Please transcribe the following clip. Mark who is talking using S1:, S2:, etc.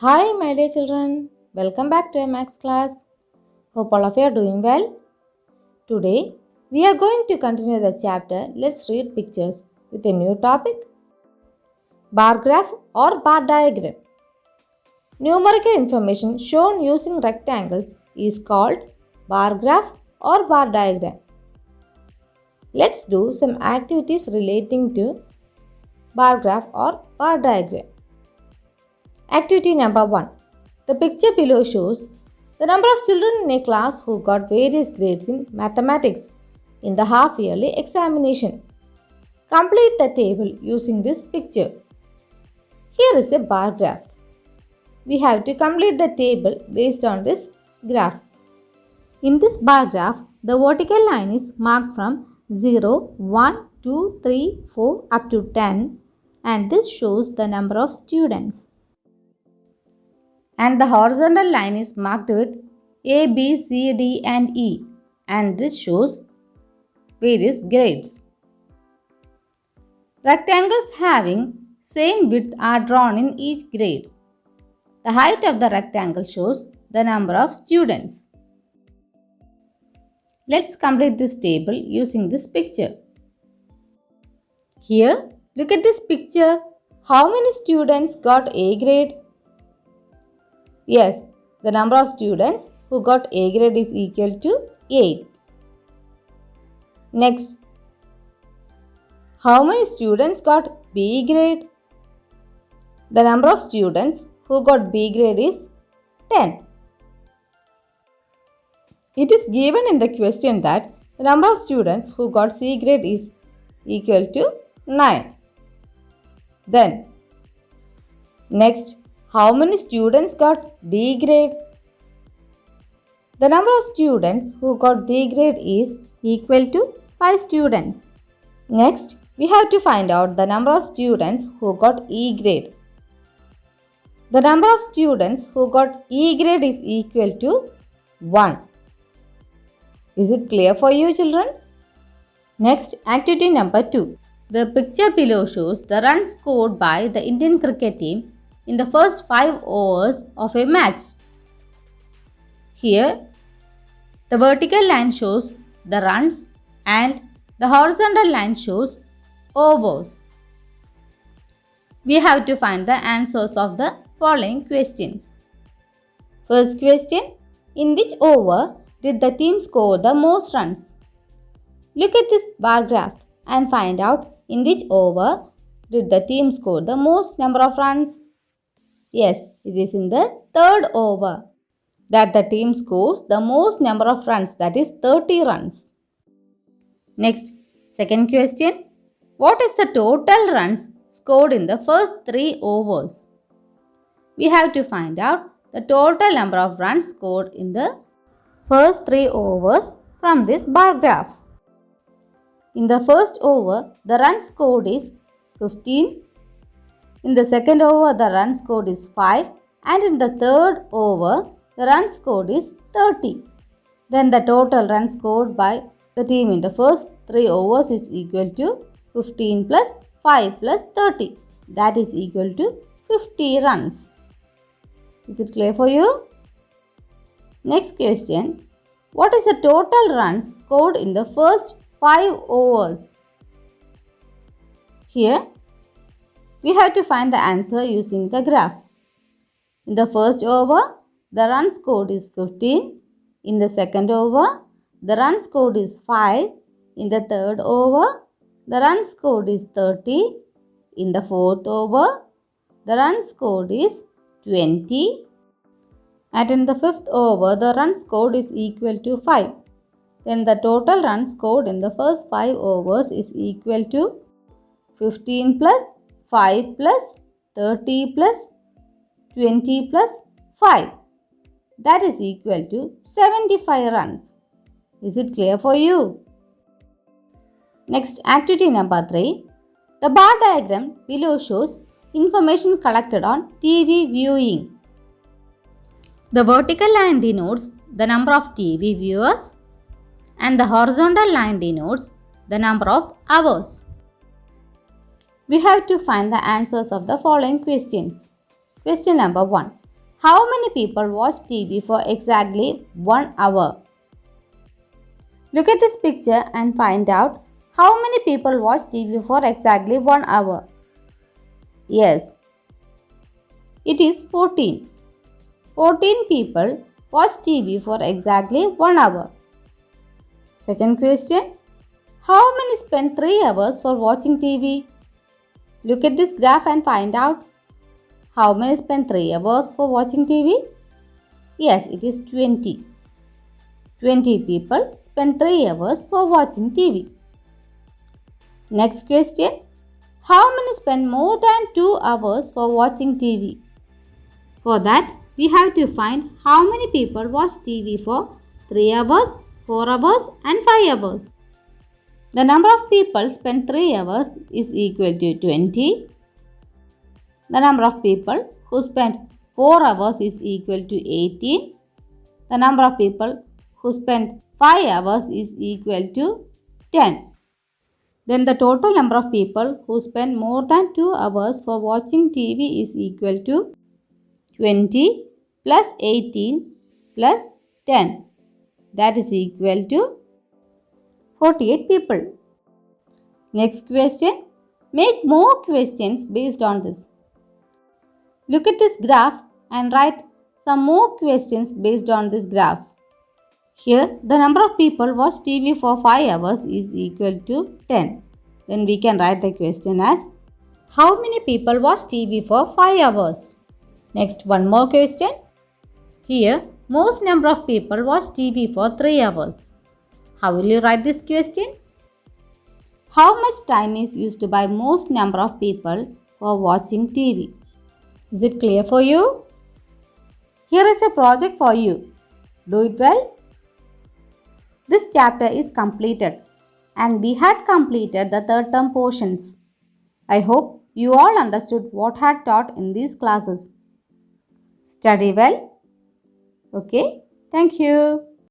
S1: Hi, my dear children. Welcome back to a maths class. Hope all of you are doing well. Today, we are going to continue the chapter Let's Read Pictures with a new topic bar graph or bar diagram. Numerical information shown using rectangles is called bar graph or bar diagram. Let's do some activities relating to bar graph or bar diagram. Activity number 1. The picture below shows the number of children in a class who got various grades in mathematics in the half-yearly examination. Complete the table using this picture. Here is a bar graph. We have to complete the table based on this graph. In this bar graph, the vertical line is marked from 0, 1, 2, 3, 4 up to 10 and this shows the number of students. And the horizontal line is marked with A, B, C, D and E and this shows various grades. Rectangles having same width are drawn in each grade. The height of the rectangle shows the number of students. Let's complete this table using this picture. Here, look at this picture. How many students got A grade? Yes, the number of students who got A grade is equal to 8. Next, how many students got B grade? The number of students who got B grade is 10. It is given in the question that the number of students who got C grade is equal to 9. Then, next, how many students got D grade? The number of students who got D grade is equal to 5 students. Next, we have to find out the number of students who got E grade. The number of students who got E grade is equal to 1. Is it clear for you, children? Next, activity number 2. The picture below shows the runs scored by the Indian cricket team in the first 5 overs of a match. Here, the vertical line shows the runs and the horizontal line shows overs. We have to find the answers of the following questions. First question, in which over did the team score the most runs? Look at this bar graph and find out in which over did the team score the most number of runs. Yes, it is in the third over that the team scores the most number of runs, that is 30 runs. Next, second question. What is the total runs scored in the first 3 overs? We have to find out the total number of runs scored in the first 3 overs from this bar graph. In the first over, the run scored is 15. In the second over, the run scored is 5 and in the third over, the run scored is 30. Then the total run scored by the team in the first 3 overs is equal to 15 plus 5 plus 30. That is equal to 50 runs. Is it clear for you? Next question. What is the total runs scored in the first 5 overs? Here, we have to find the answer using the graph. In the first over, the run scored is 15. In the second over, the run scored is 5. In the third over, the run scored is 30. In the fourth over, the run scored is 20. And in the fifth over, the run scored is equal to 5. Then the total run scored in the first 5 overs is equal to 15 plus 5 plus 30 plus 20 plus 5. That is equal to 75 runs. Is it clear for you? Next, activity number 3. The bar diagram below shows information collected on TV viewing. The vertical line denotes the number of TV viewers and the horizontal line denotes the number of hours. We have to find the answers of the following questions. Question number 1. How many people watch TV for exactly 1 hour? Look at this picture and find out how many people watch TV for exactly 1 hour. Yes, it is 14. 14 people watch TV for exactly 1 hour. Second question. How many spend 3 hours for watching TV? Look at this graph and find out how many spend 3 hours for watching TV? Yes, it is 20. 20 people spend 3 hours for watching TV. Next question. How many spend more than 2 hours for watching TV? For that, we have to find how many people watch TV for 3 hours, 4 hours and 5 hours. The number of people spent 3 hours is equal to 20. The number of people who spent 4 hours is equal to 18. The number of people who spent 5 hours is equal to 10. Then the total number of people who spend more than 2 hours for watching TV is equal to 20 plus 18 plus 10. That is equal to 48 people. Next question. Make more questions based on this. Look at this graph and write some more questions based on this graph. Here, the number of people watch TV for 5 hours is equal to 10. Then we can write the question as, how many people watch TV for 5 hours? Next, one more question. Here, most number of people watch TV for 3 hours. How will you write this question? How much time is used by most number of people for watching TV? Is it clear for you? Here is a project for you. Do it well. This chapter is completed and we had completed the third term portions. I hope you all understood what had taught in these classes. Study well. Okay, thank you.